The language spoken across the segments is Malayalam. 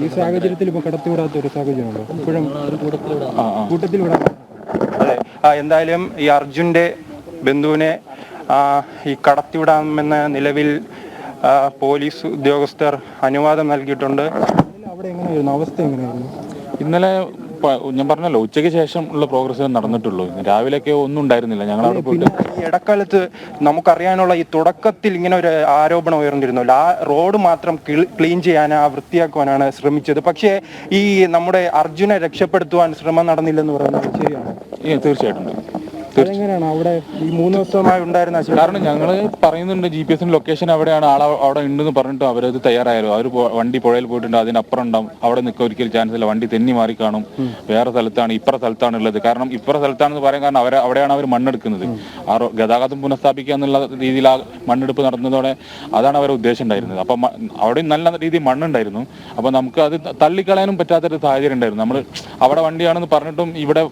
ഈ സാഹചര്യത്തിൽ ഇപ്പോൾ കടത്തിവിടാത്ത ഒരു സാഹചര്യമുണ്ടോ? ഇപ്പോഴും കൂട്ടത്തിൽ വിടാൻ. അതെ, എന്തായാലും ഈ അർജുൻ്റെ ബന്ധുവിനെ ഈ കടത്തിവിടാമെന്ന നിലവിൽ പോലീസ് ഉദ്യോഗസ്ഥർ അനുവാദം നൽകിയിട്ടുണ്ട്. അവിടെ എങ്ങനെയായിരുന്നു അവസ്ഥ? എങ്ങനെയായിരുന്നു ഇന്നലെ? ഞാൻ പറഞ്ഞല്ലോ, ഉച്ചയ്ക്ക് ശേഷം ഉള്ള പ്രോഗ്രസ് നടന്നിട്ടുള്ളൂ. രാവിലെയൊക്കെ ഒന്നും ഉണ്ടായിരുന്നില്ല. ഞങ്ങൾ അവിടെ പോയിട്ട് ഈ ഇടക്കാലത്ത് നമുക്കറിയാനുള്ള ഈ തുടക്കത്തിൽ ഇങ്ങനെ ഒരു ആരോപണം ഉയർന്നിരുന്നല്ലോ, ആ റോഡ് മാത്രം ക്ലീൻ ചെയ്യാൻ, വൃത്തിയാക്കുവാനാണ് ശ്രമിച്ചത്. പക്ഷേ ഈ നമ്മുടെ അർജുനെ രക്ഷപ്പെടുത്തുവാൻ ശ്രമം നടന്നില്ലെന്ന് പറയുന്നത് ശരിയാണ്? തീർച്ചയായിട്ടും. എങ്ങനെയാണ് അവിടെ ഈ 3 ദിവസമായി ഉണ്ടായിരുന്ന? കാരണം ഞങ്ങൾ പറയുന്നുണ്ട് GPS ലൊക്കേഷൻ അവിടെയാണ്, അവിടെ ഉണ്ടെന്ന് പറഞ്ഞിട്ടും അവരത് തയ്യാറായാലും. അവർ വണ്ടി പുഴയിൽ പോയിട്ടുണ്ട്, അതിനപ്പുറം ഉണ്ടാവും, അവിടെ നിൽക്കാൻ ഒരിക്കലും ചാൻസ് ഇല്ല. വണ്ടി തെന്നി മാറി കാണും, വേറെ സ്ഥലത്താണ്, ഇപ്പുറ സ്ഥലത്താണ് ഉള്ളത്. കാരണം ഇപ്പുറ സ്ഥലത്താണെന്ന് പറയാൻ കാരണം അവിടെയാണ് അവർ മണ്ണെടുക്കുന്നത്. ആ ഗതാഗതം പുനഃസ്ഥാപിക്കുക എന്നുള്ള രീതിയിൽ ആ മണ്ണെടുപ്പ് നടന്നതോടെ അതാണ് അവരുടെ ഉദ്ദേശം ഉണ്ടായിരുന്നത്. അപ്പം അവിടെ നല്ല രീതിയിൽ മണ്ണുണ്ടായിരുന്നു. അപ്പോൾ നമുക്ക് അത് തള്ളിക്കളയാനും പറ്റാത്തൊരു സാഹചര്യം ഉണ്ടായിരുന്നു. നമ്മൾ അവിടെ വണ്ടിയാണെന്ന് പറഞ്ഞിട്ടും ഇവിടെ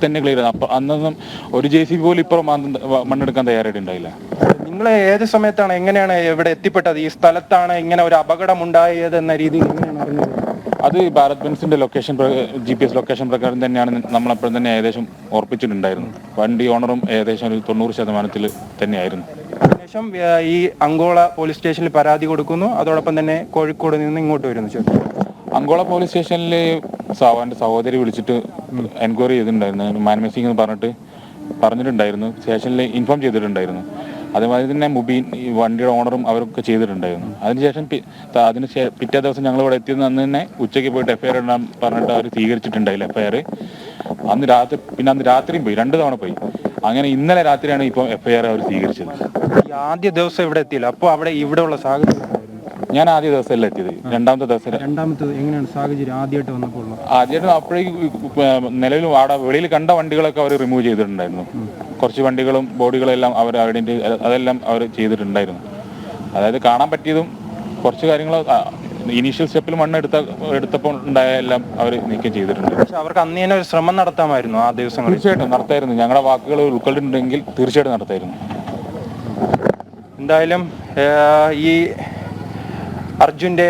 തന്നെ ക്ലിയർ ചെയ്തു. അപ്പം അന്നൊന്നും ഒരു JCB പോലും ഇപ്പുറം മണ്ണെടുക്കാൻ തയ്യാറായിട്ടുണ്ടായില്ല. നിങ്ങൾ ഏത് സമയത്താണ്, എങ്ങനെയാണ് ഇവിടെ എത്തിപ്പെട്ടത്? ഈ സ്ഥലത്താണ് ഇങ്ങനെ ഒരു അപകടം ഉണ്ടായത് എന്ന രീതിയിൽ എങ്ങനെയാണ് അറിഞ്ഞത്? അത് ഭാരത് ബെൻസിന്റെ GPS ലൊക്കേഷൻ പ്രകാരം തന്നെയാണ് നമ്മളെപ്പോഴും തന്നെ ഏകദേശം ഉറപ്പിച്ചിട്ടുണ്ടായിരുന്നു. വണ്ടി ഓണറും ഏകദേശം ഒരു 90% തന്നെയായിരുന്നു. അതിനുശേഷം ഈ അങ്കോള പോലീസ് സ്റ്റേഷനിൽ പരാതി കൊടുക്കുന്നു. അതോടൊപ്പം തന്നെ കോഴിക്കോട് നിന്ന് ഇങ്ങോട്ട് വരുന്നു. അങ്കോള പോലീസ് സ്റ്റേഷനിൽ സാവാന്റെ സഹോദരി വിളിച്ചിട്ട് എൻക്വയറി ചെയ്തിട്ടുണ്ടായിരുന്നു. മാൻമേസിംഗ് എന്ന് പറഞ്ഞിട്ടുണ്ടായിരുന്നു. സ്റ്റേഷനിൽ ഇൻഫോം ചെയ്തിട്ടുണ്ടായിരുന്നു. അതുമാതിരി തന്നെ മുബീൻ, ഈ വണ്ടിയുടെ ഓണറും അവരൊക്കെ ചെയ്തിട്ടുണ്ടായിരുന്നു. അതിനുശേഷം പിറ്റേ ദിവസം ഞങ്ങൾ ഇവിടെ എത്തിയത് അന്ന് തന്നെ ഉച്ചയ്ക്ക് പോയിട്ട് FIR ഇടാൻ പറഞ്ഞിട്ട് അവർ സ്വീകരിച്ചിട്ടുണ്ടായില്ല FIR. അന്ന് രാത്രിയും പോയി, 2 തവണ പോയി. അങ്ങനെ ഇന്നലെ രാത്രിയാണ് ഇപ്പോൾ FIR അവർ സ്വീകരിച്ചത്. ആദ്യ ദിവസം ഇവിടെ എത്തിയില്ല, അപ്പോൾ ഇവിടെ ഉള്ള സാഹചര്യം? ഞാൻ ആദ്യ ദിവസമല്ല എത്തിയത്, രണ്ടാമത്തെ എങ്ങനെയാണ് സാഹചര്യം ആദ്യമായിട്ട് വന്നപ്പോൾ? ആദ്യമായിട്ട് അപ്പോഴേക്കും നിലവിൽ അവിടെ വെളിയിൽ കണ്ട വണ്ടികളൊക്കെ അവർ റിമൂവ് ചെയ്തിട്ടുണ്ടായിരുന്നു. കുറച്ച് വണ്ടികളും ബോഡികളും എല്ലാം അതെല്ലാം അവർ ചെയ്തിട്ടുണ്ടായിരുന്നു. അതായത് കാണാൻ പറ്റിയതും കുറച്ച് കാര്യങ്ങൾ ഇനീഷ്യൽ സ്റ്റെപ്പിൽ മണ്ണ് എടുത്തപ്പോൾ ഉണ്ടായ എല്ലാം അവർ നീക്കം ചെയ്തിട്ടുണ്ട്. പക്ഷെ അവർക്ക് അന്ന് തന്നെ ഒരു ശ്രമം നടത്താമായിരുന്നു ആ ദിവസങ്ങളിൽ. തീർച്ചയായിട്ടും നടത്തായിരുന്നു. ഞങ്ങളുടെ വാക്കുകൾ ഉൾക്കൊണ്ടിട്ടുണ്ടെങ്കിൽ തീർച്ചയായിട്ടും നടത്തായിരുന്നു. എന്തായാലും ഈ അർജുൻ്റെ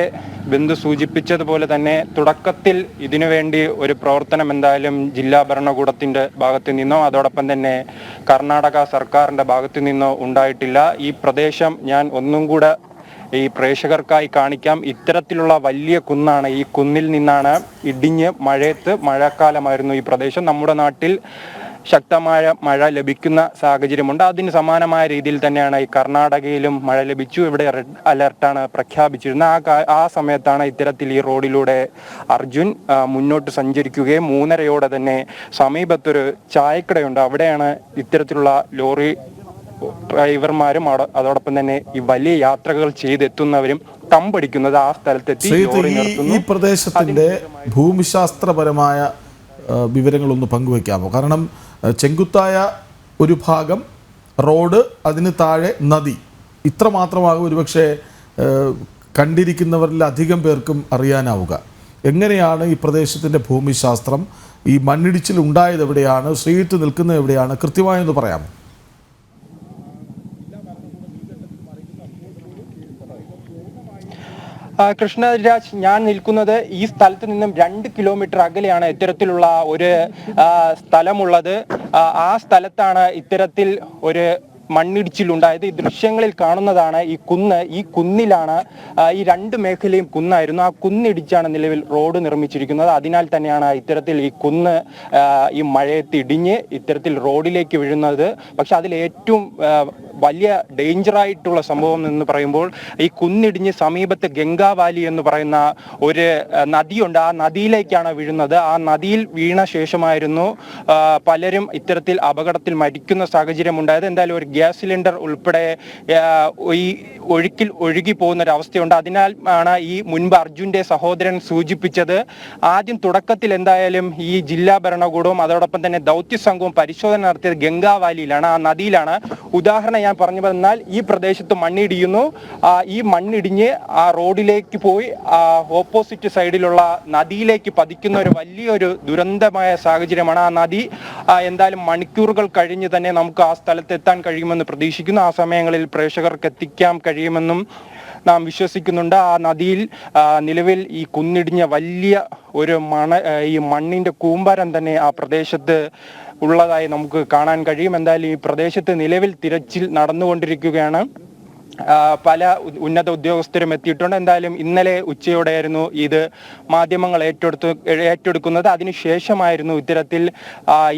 ബന്ധു സൂചിപ്പിച്ചതുപോലെ തന്നെ തുടക്കത്തിൽ ഇതിനുവേണ്ടി ഒരു പ്രവർത്തനം എന്തായാലും ജില്ലാ ഭരണകൂടത്തിൻ്റെ ഭാഗത്തു നിന്നോ അതോടൊപ്പം തന്നെ കർണാടക സർക്കാരിൻ്റെ ഭാഗത്തു നിന്നോ ഉണ്ടായിട്ടില്ല. ഈ പ്രദേശം ഞാൻ ഒന്നും കൂടെ ഈ പ്രേക്ഷകർക്കായി കാണിക്കാം. ഇത്തരത്തിലുള്ള വലിയ കുന്നാണ്. ഈ കുന്നിൽ നിന്നാണ് ഇടിഞ്ഞ് മഴക്കാലമായിരുന്നു ഈ പ്രദേശം. നമ്മുടെ നാട്ടിൽ ശക്തമായ മഴ ലഭിക്കുന്ന സാഹചര്യമുണ്ട്. അതിന് സമാനമായ രീതിയിൽ തന്നെയാണ് ഈ കർണാടകയിലും മഴ ലഭിച്ചു. ഇവിടെ റെഡ് അലർട്ടാണ് പ്രഖ്യാപിച്ചിരുന്നത്. ആ സമയത്താണ് ഇത്തരത്തിൽ ഈ റോഡിലൂടെ അർജുൻ മുന്നോട്ട് സഞ്ചരിക്കുകയും 3:30 തന്നെ സമീപത്തൊരു ചായക്കടയുണ്ട്, അവിടെയാണ് ഇത്തരത്തിലുള്ള ലോറി ഡ്രൈവർമാരും അതോടൊപ്പം തന്നെ ഈ വലിയ യാത്രകൾ ചെയ്തെത്തുന്നവരും തമ്പടിക്കുന്നത്. ആ സ്ഥലത്തെത്തി ഈ പ്രദേശത്തിന്റെ ഭൂമിശാസ്ത്രപരമായ വിവരങ്ങളൊന്ന് പങ്കുവയ്ക്കാമോ? കാരണം ചെങ്കുത്തായ ഒരു ഭാഗം റോഡ്, അതിന് താഴെ നദി, ഇത്ര മാത്രമാകും ഒരുപക്ഷെ കണ്ടിരിക്കുന്നവരിൽ അധികം പേർക്കും അറിയാനാവുക. എങ്ങനെയാണ് ഈ പ്രദേശത്തിൻ്റെ ഭൂമിശാസ്ത്രം? ഈ മണ്ണിടിച്ചിൽ ഉണ്ടായത് എവിടെയാണ്? ശ്രീജിത്ത് നിൽക്കുന്നത് എവിടെയാണ്? കൃത്യമായൊന്ന് പറയാമോ? കൃഷ്ണരാജ്, ഞാൻ നിൽക്കുന്നത് ഈ സ്ഥലത്ത് നിന്നും 2 കിലോമീറ്റർ അകലെയാണ് ഇത്തരത്തിലുള്ള ഒരു സ്ഥലമുള്ളത്. ആ സ്ഥലത്താണ് ഇത്തരത്തിൽ ഒരു മണ്ണിടിച്ചിലുണ്ടായത്. ഈ ദൃശ്യങ്ങളിൽ കാണുന്നതാണ് ഈ കുന്നിലാണ്. ഈ 2 മേഖലയും കുന്നായിരുന്നു. ആ കുന്നിടിച്ചാണ് നിലവിൽ റോഡ് നിർമ്മിച്ചിരിക്കുന്നത്. അതിനാൽ തന്നെയാണ് ഇത്തരത്തിൽ ഈ കുന്ന് ഈ മഴയത്ത് ഇടിഞ്ഞ് ഇത്തരത്തിൽ റോഡിലേക്ക് വീഴുന്നത്. പക്ഷെ അതിൽ ഏറ്റവും വലിയ ഡേഞ്ചറായിട്ടുള്ള സംഭവം എന്ന് പറയുമ്പോൾ ഈ കുന്നിടിഞ്ഞ് സമീപത്ത് ഗംഗാവാലി എന്ന് പറയുന്ന ഒരു നദിയുണ്ട്. ആ നദിയിലേക്കാണ് വീഴുന്നത്. ആ നദിയിൽ വീണ ശേഷമായിരുന്നു പലരും ഇത്തരത്തിൽ അപകടത്തിൽ മരിക്കുന്ന സാഹചര്യം ഉണ്ടായത്. എന്തായാലും ഒരു ഗ്യാസ് സിലിണ്ടർ ഉൾപ്പെടെ ഈ ഒഴുക്കിൽ ഒഴുകി പോകുന്നൊരവസ്ഥയുണ്ട്. അതിനാൽ ആണ് ഈ മുൻപ് അർജുൻ്റെ സഹോദരൻ സൂചിപ്പിച്ചത്. ആദ്യം തുടക്കത്തിൽ എന്തായാലും ഈ ജില്ലാ ഭരണകൂടവും അതോടൊപ്പം തന്നെ ദൗത്യ സംഘവും പരിശോധന നടത്തിയത് ഗംഗാവാലിയിലാണ്, ആ നദിയിലാണ്. ഉദാഹരണം ഞാൻ പറഞ്ഞു വന്നാൽ ഈ പ്രദേശത്ത് മണ്ണിടിയുന്നു. ഈ മണ്ണിടിഞ്ഞ് ആ റോഡിലേക്ക് പോയി ഓപ്പോസിറ്റ് സൈഡിലുള്ള നദിയിലേക്ക് പതിക്കുന്ന ഒരു വലിയൊരു ദുരന്തമായ സാഹചര്യമാണ്. ആ നദി എന്തായാലും മണിക്കൂറുകൾ കഴിഞ്ഞ് തന്നെ നമുക്ക് ആ സ്ഥലത്ത് എത്താൻ കഴിയുമെന്ന് പ്രതീക്ഷിക്കുന്നു. ആ സമയങ്ങളിൽ പ്രേക്ഷകർക്ക് എത്തിക്കാൻ കഴിയുമെന്നും നാം വിശ്വസിക്കുന്നുണ്ട്. ആ നദിയിൽ നിലവിൽ ഈ കുന്നിടിഞ്ഞ വലിയ ഒരു ഈ മണ്ണിന്റെ കൂമ്പാരം തന്നെ ആ പ്രദേശത്ത് ഉള്ളതായി നമുക്ക് കാണാൻ കഴിയും. എന്തായാലും ഈ പ്രദേശത്ത് നിലവിൽ തിരച്ചിൽ നടന്നുകൊണ്ടിരിക്കുകയാണ്. പല ഉന്നത ഉദ്യോഗസ്ഥരും എത്തിയിട്ടുണ്ട്. എന്തായാലും ഇന്നലെ ഉച്ചയോടെയായിരുന്നു ഇത് മാധ്യമങ്ങൾ ഏറ്റെടുക്കുന്നത്. അതിനുശേഷമായിരുന്നു ഇത്തരത്തിൽ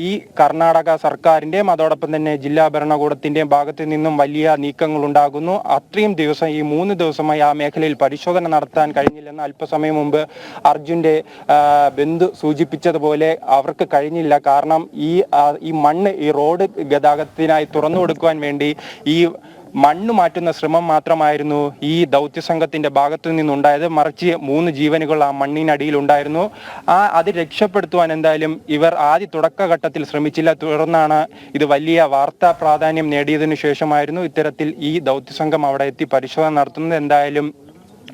ഈ കർണാടക സർക്കാരിന്റെയും അതോടൊപ്പം തന്നെ ജില്ലാ ഭരണകൂടത്തിന്റെയും ഭാഗത്തു നിന്നും വലിയ നീക്കങ്ങൾ ഉണ്ടാകുന്നു. അത്രയും ദിവസം ഈ 3 ദിവസമായി ആ മേഖലയിൽ പരിശോധന നടത്താൻ കഴിഞ്ഞില്ലെന്ന് അല്പസമയം മുമ്പ് അർജുന്റെ ബന്ധു സൂചിപ്പിച്ചതുപോലെ അവർക്ക് കഴിഞ്ഞില്ല. കാരണം ഈ മണ്ണ് ഈ റോഡ് ഗതാഗതത്തിനായി തുറന്നു കൊടുക്കുവാൻ വേണ്ടി ഈ മണ്ണ് മാറ്റുന്ന ശ്രമം മാത്രമായിരുന്നു ഈ ദൗത്യസംഘത്തിന്റെ ഭാഗത്തു നിന്നുണ്ടായത്. മറിച്ച് 3 ജീവനുകൾ ആ മണ്ണിനടിയിൽ ഉണ്ടായിരുന്നു. അത് രക്ഷപ്പെടുത്തുവാൻ എന്തായാലും ഇവർ ആദ്യ തുടക്കഘട്ടത്തിൽ ശ്രമിച്ചില്ല. തുടർന്നാണ് ഇത് വലിയ വാർത്താ പ്രാധാന്യം നേടിയതിനു ശേഷമായിരുന്നു ഇത്തരത്തിൽ ഈ ദൗത്യസംഘം അവിടെ എത്തി പരിശോധന നടത്തുന്നത്. എന്തായാലും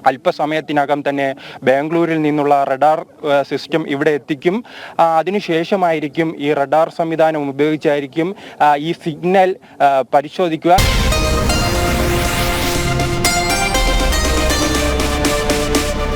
അല്പസമയത്തിനകം തന്നെ ബാംഗ്ലൂരിൽ നിന്നുള്ള റഡാർ സിസ്റ്റം ഇവിടെ എത്തിക്കും. അതിനുശേഷമായിരിക്കും ഈ റഡാർ സംവിധാനം ഉപയോഗിച്ചായിരിക്കും ഈ സിഗ്നൽ പരിശോധിക്കുക.